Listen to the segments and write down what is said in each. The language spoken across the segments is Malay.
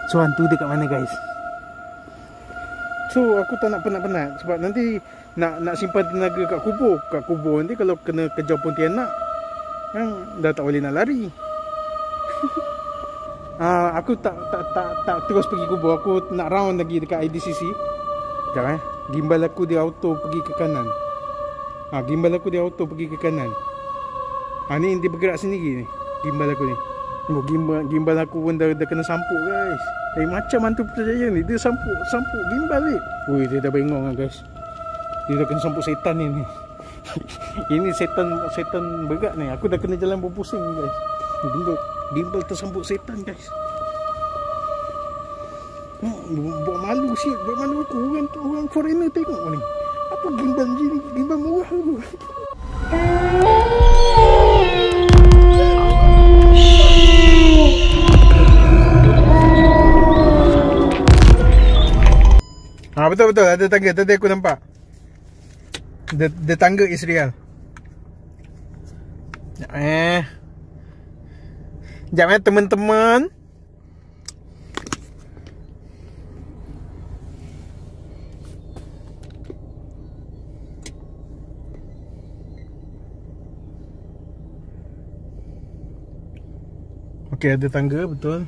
So hantu dekat mana guys? So aku tak nak penat-penat sebab nanti nak simpan tenaga kat kubur. Kat kubur nanti kalau kena kejar Pontianak kan dah tak boleh nak lari. Aku tak terus pergi kubur. Aku nak round lagi dekat IDCC. Sekejap gimbal aku dia auto pergi ke kanan. Gimbal aku dia auto pergi ke kanan. Ni dia bergerak sendiri ni. Gimbal aku ni. Gimbal aku pun dah kena sampuk guys. Macam hantu Putrajaya ni, dia sampuk gimbal ni. Ui, dia dah bengong lah guys. Dia dah kena sampuk setan ni. Ini setan berat ni. Aku dah kena jalan berpusing guys. Gimbal tersampuk setan guys. Buat malu shit, buat malu aku. Orang foreigner tengok ni. Apa gimbal macam ni? Gimbal murah aku. Betul ada tangga. Tadi aku nampak. The tangga is real. Sekejap teman-teman. Okey, ada tangga betul.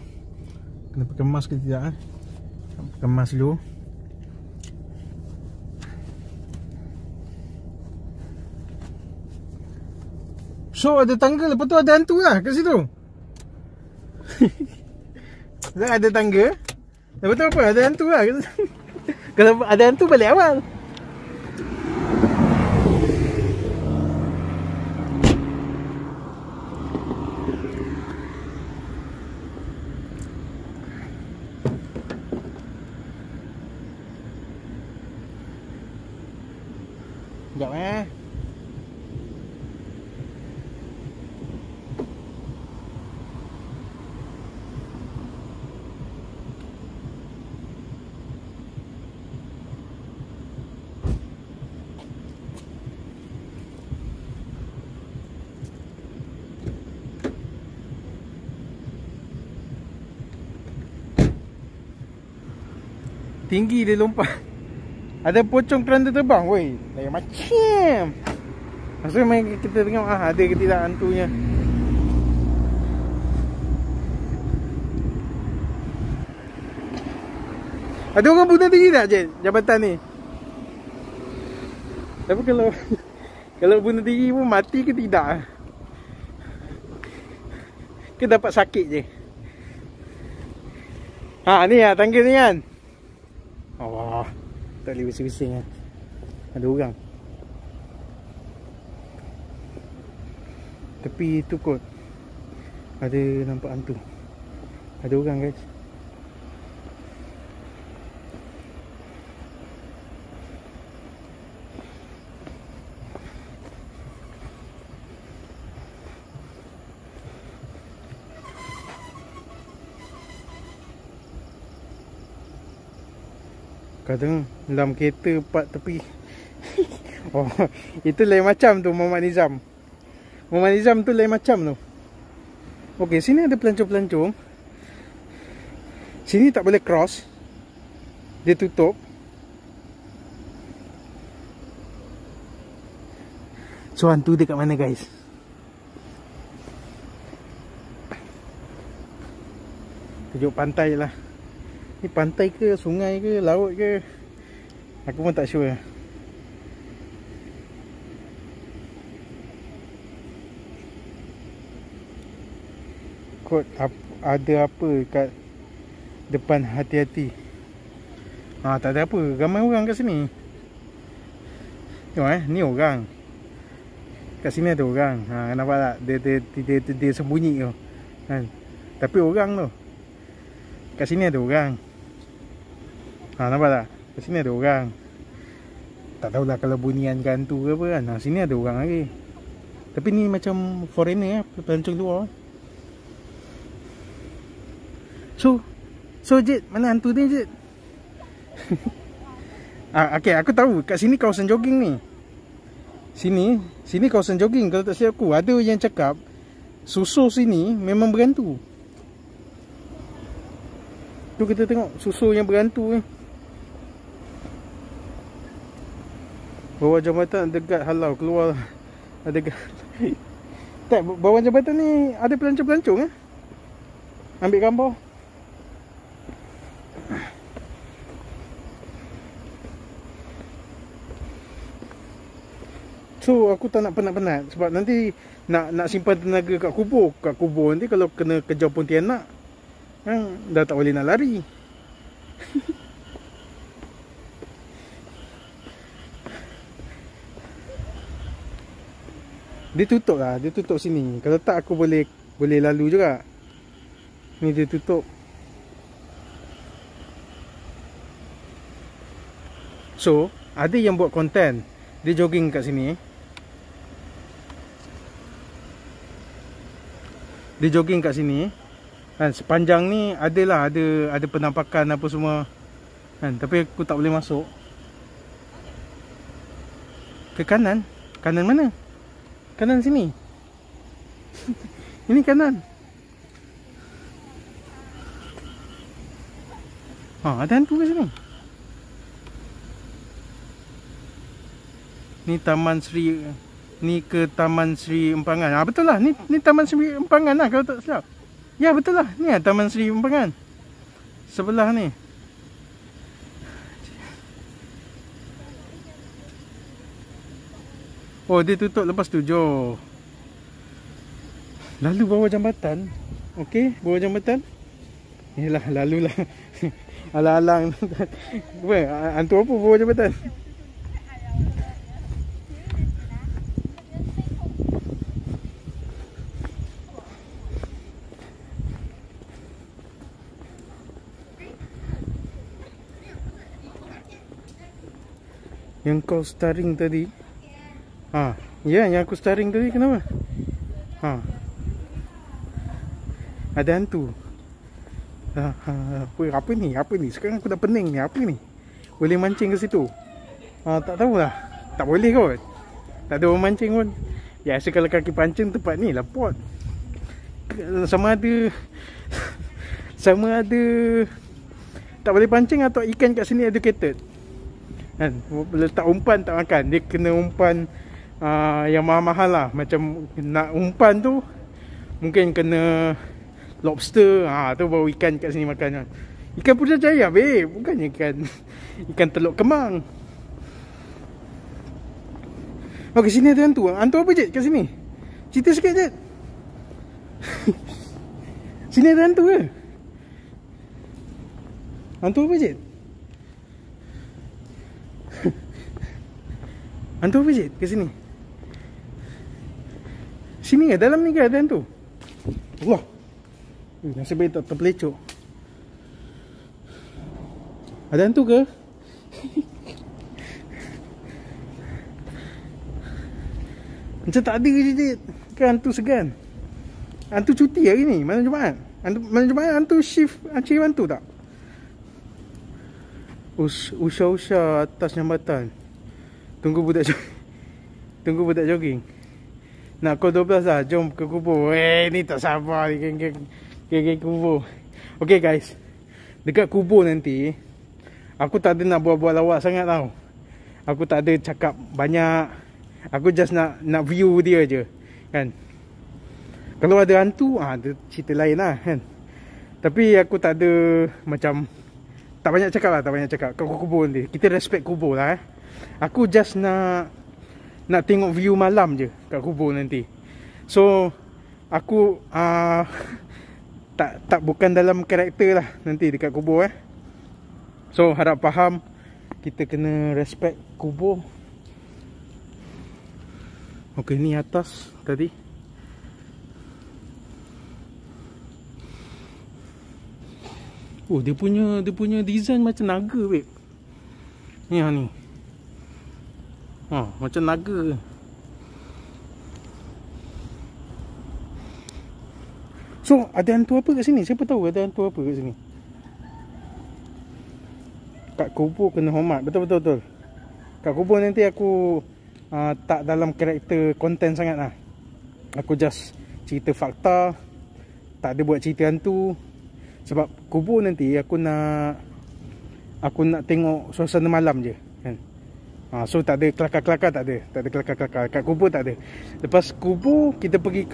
Kena pakai mask ke tidak? Pakai mask dulu. So ada tangga, lepas tu ada hantu lah kat situ. Ada tangga, lepas tu apa? Ada hantu lah. Kalau ada hantu balik awal. Sekejap tinggi dia lompat. Ada pocong keranda terbang. Woi, lain macam. Maksudnya main kita tengok ada ke tidak hantunya. Ada orang bunuh diri tak je jabatan ni? Tapi kalau bunuh diri pun mati ke tidak? Ke dapat sakit je? Ni lah tangga ni kan. Oh, tak boleh bising-bising kan. Ada orang tepi tu kot. Ada nampak hantu. Ada orang guys. Kadang dalam kereta part tepi. Oh, itu lain macam tu Muhammad Nizam. Muhammad Nizam tu lain macam tu. Okey, sini ada pelancong-pelancong. Sini tak boleh cross. Dia tutup. So hantu dekat mana guys? Tunjuk pantai lah. Ni pantai ke, sungai ke, laut ke? Aku pun tak sure. Kot ada apa kat depan hati-hati? Tak ada apa. Ramai orang kat sini. Tengok ni orang. Kat sini ada orang. Nampak tak? Dia sembunyi tu. Tapi orang tu. Kat sini ada orang. Nampak tak? Kat sini ada orang. Tak tahulah kalau bunyian hantu ke apa kan. Sini ada orang lagi. Tapi ni macam foreigner pelancong luar. So Jit, mana hantu ni Jit? Okay, aku tahu kat sini kawasan jogging ni. Sini kawasan jogging. Kalau tak silap aku, ada yang cakap susu sini memang berhantu. Tu kita tengok susu yang berhantu ni. Bawah jambatan ada guard halau keluar. Ada guard. Tak, bawah jambatan ni ada pelancong-pelancong eh. Ambil gambar. So aku tak nak penat-penat sebab nanti nak simpan tenaga kat kubur. Kat kubur nanti kalau kena kejar Pontianak dah tak boleh nak lari. Dia tutup lah, dia tutup sini. Kalau tak aku boleh lalu juga. Ni dia tutup. So, ada yang buat konten. Dia jogging kat sini. Dia jogging kat sini. Kan sepanjang ni ada penampakan apa semua. Kan, tapi aku tak boleh masuk. Ke kanan. Kanan mana? Kanan sini. Ini kanan. Ada hantu kat sini. Ni Taman Sri. Ni ke Taman Sri Empangan. Betul lah. Ni Taman Sri Empangan lah kalau tak silap. Ya betul lah. Ni lah Taman Sri Empangan. Sebelah ni. Oh dia tutup lepas tu jom. Lalu bawah jambatan. Okey, bawah jambatan. Yalah lalulah. Alang-alang. Hantu apa bawah jambatan? Yang kau staring tadi. Ya, yang aku staring tadi kenapa? Ada hantu. Apa ni? Apa ni? Sekarang aku dah pening ni. Apa ni? Boleh mancing ke situ? Tak tahulah. Tak boleh kot. Tak ada orang mancing pun. Biasa kalau kaki pancing tempat ni lah pot. Sama ada tak boleh pancing atau ikan kat sini educated. Kan? Letak umpan tak makan. Dia kena umpan yang mahal-mahal lah. Macam nak umpan tu mungkin kena lobster. Tu baru ikan kat sini makan. Ikan Putrajaya babe. Bukannya ikan teluk kemang. Kat sini ada hantu. Hantu apa je kat sini? Cerita sikit je. Sini ada hantu ke? Hantu apa je? Hantu apa je kat sini? Sini ke? Dalam ni ke ada hantu? Allah. Nasib baik tak terpelecok. Ada hantu ke? Macam tak ada je. Kan hantu segan. Hantu cuti hari ni. Malam Jumaat. Malam Jumaat hantu shift Cik hantu tak? Usha-usha atas jambatan. Tunggu budak jogging. Nak pukul 12 lah. Jom ke kubur. Ni tak sabar ni geng kubur. Okay guys. Dekat kubur nanti aku tak ada nak buat-buat lawak sangat tau. Aku tak ada cakap banyak. Aku just nak view dia je. Kan. Kalau ada hantu ada cerita lain lah kan. Tapi aku tak ada macam tak banyak cakap kat kubur nanti. Kita respect kubur lah Aku just nak tengok view malam je kat kubur nanti. So aku tak bukan dalam karakter lah nanti dekat kubur So harap faham, kita kena respect kubur. Okay, ni atas tadi. Dia punya design macam naga babe. Ni macam naga. So ada hantu apa kat sini? Siapa tahu ada hantu apa kat sini. Kat kubur kena hormat. Betul. Kat kubur nanti aku tak dalam karakter konten sangat lah. Aku just cerita fakta. Tak ada buat cerita hantu. Sebab kubur nanti aku nak tengok suasana malam je kan. So tak ada kelakar-kelakar, tak ada kelakar-kelakar kat kubur, tak ada. Lepas kubur kita pergi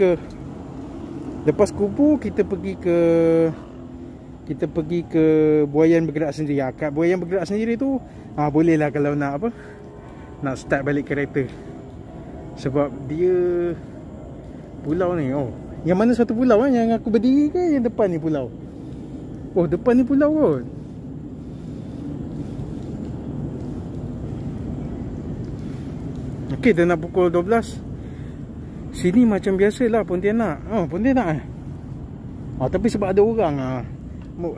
ke buaian bergerak sendiri. Kat buaian bergerak sendiri tu boleh lah kalau nak nak start balik kereta. Sebab dia pulau ni, yang mana satu pulau yang aku berdiri ke yang depan ni pulau? Depan ni pulau kot. Okey, dah nak pukul 12. Sini macam biasalah Pontianak. Pontianak tapi sebab ada orang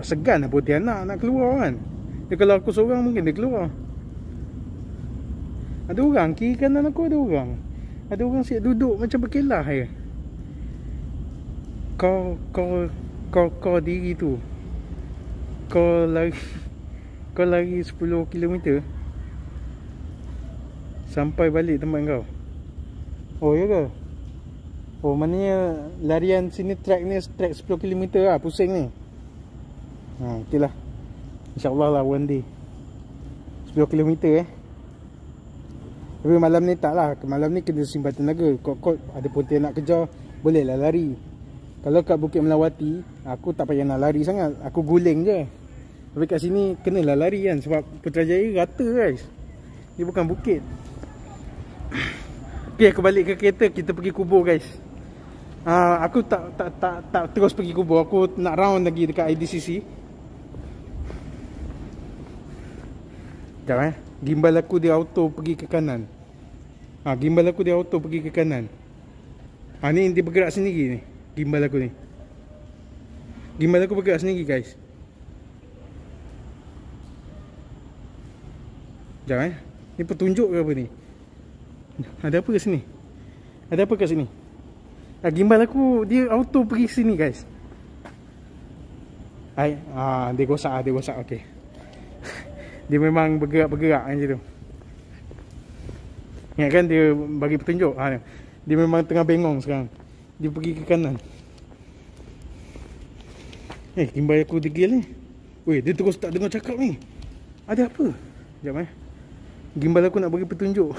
segan lah Pontianak nak keluar kan. Dia kalau aku seorang mungkin dia keluar. Ada orang kiri kanan aku, ada orang siap duduk macam berkelah je. Kau diri tu, kau lari 10 km sampai balik tempat kau. Ya ke? Maknanya larian sini track 10 km lah, pusing ni. Okey lah, InsyaAllah lah one day 10 km Tapi malam ni tak lah. Malam ni kena simpan tenaga. Kau ada Pontianak kejar, boleh lah lari. Kalau kat Bukit Melawati, aku tak payah nak lari sangat, aku guling je. Tapi kat sini kenalah lari kan. Sebab Putrajaya rata guys, dia bukan bukit. Okay, aku balik ke kereta, kita pergi kubur guys. Aku tak terus pergi kubur. Aku nak round lagi dekat IDCC. Sekejap gimbal aku dia auto pergi ke kanan. Gimbal aku dia auto pergi ke kanan. Ni dia bergerak sendiri ni. Gimbal aku ni. Gimbal aku bergerak sendiri guys. Sekejap ni petunjuk ke apa ni? Ada apa kat sini? Ada apa kat sini? Gimbal aku dia auto pergi sini guys. Dia gosak. Okey. Dia memang bergerak macam tu. Ingat kan dia bagi petunjuk. Dia memang tengah bengong sekarang. Dia pergi ke kanan. Gimbal aku degil ni. Dia terus tak dengar cakap ni. Ada apa? Sekejap gimbal aku nak bagi petunjuk.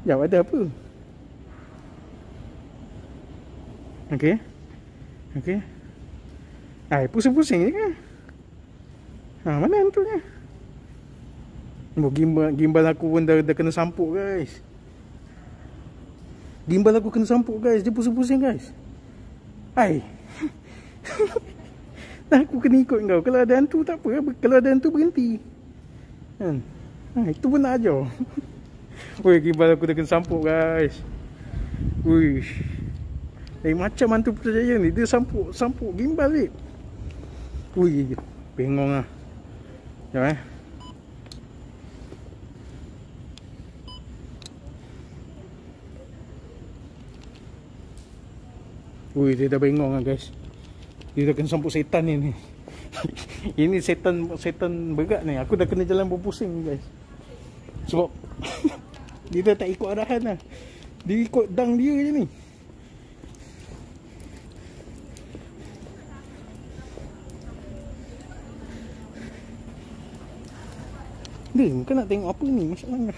Sekejap, ada apa? Okey. Pusing-pusing je kan? Mana hantunya? Gimbal aku pun dah kena sampuk guys. Gimbal aku kena sampuk guys. Dia pusing-pusing guys. Aku kena ikut kau. Kalau ada hantu tak apa. Kalau ada hantu berhenti. Itu pun nak ajar. Gimbal aku dah kena sampuk guys. Macam hantu Putrajaya ni. Dia sampuk gimbal ni. Bengong lah. Sekejap dia dah bengong lah guys. Dia dah kena sampuk setan ni. Ini setan berat ni. Aku dah kena jalan berpusing guys. Sebab dia dah tak ikut arahan lah. Dia ikut dang dia je ni. Kau nak tengok apa ni? Masalah.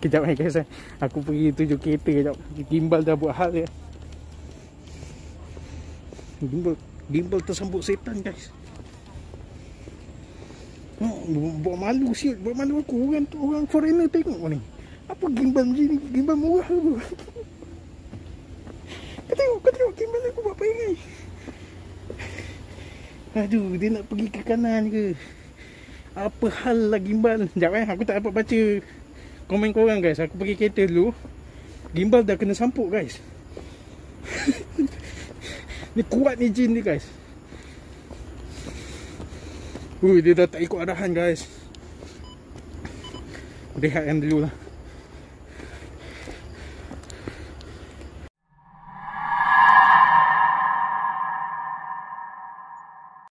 Kejap guys. Aku pergi tuju kereta kejap. Gimbal dah buat hal dia. Gimbal tersambut setan guys. Buat malu siut. Buat malu aku. Orang foreigner tengok ni. Apa gimbal macam ni? Gimbal murah tu. Kau tengok gimbal aku buat apa ni? Aduh, dia nak pergi ke kanan ke? Apa hal lah gimbal? Sekejap aku tak dapat baca komen korang guys. Aku pergi kereta dulu. Gimbal dah kena sampuk guys. Ni kuat ni jin ni guys. Dia dah tak ikut arahan guys. Rehatkan dulu lah.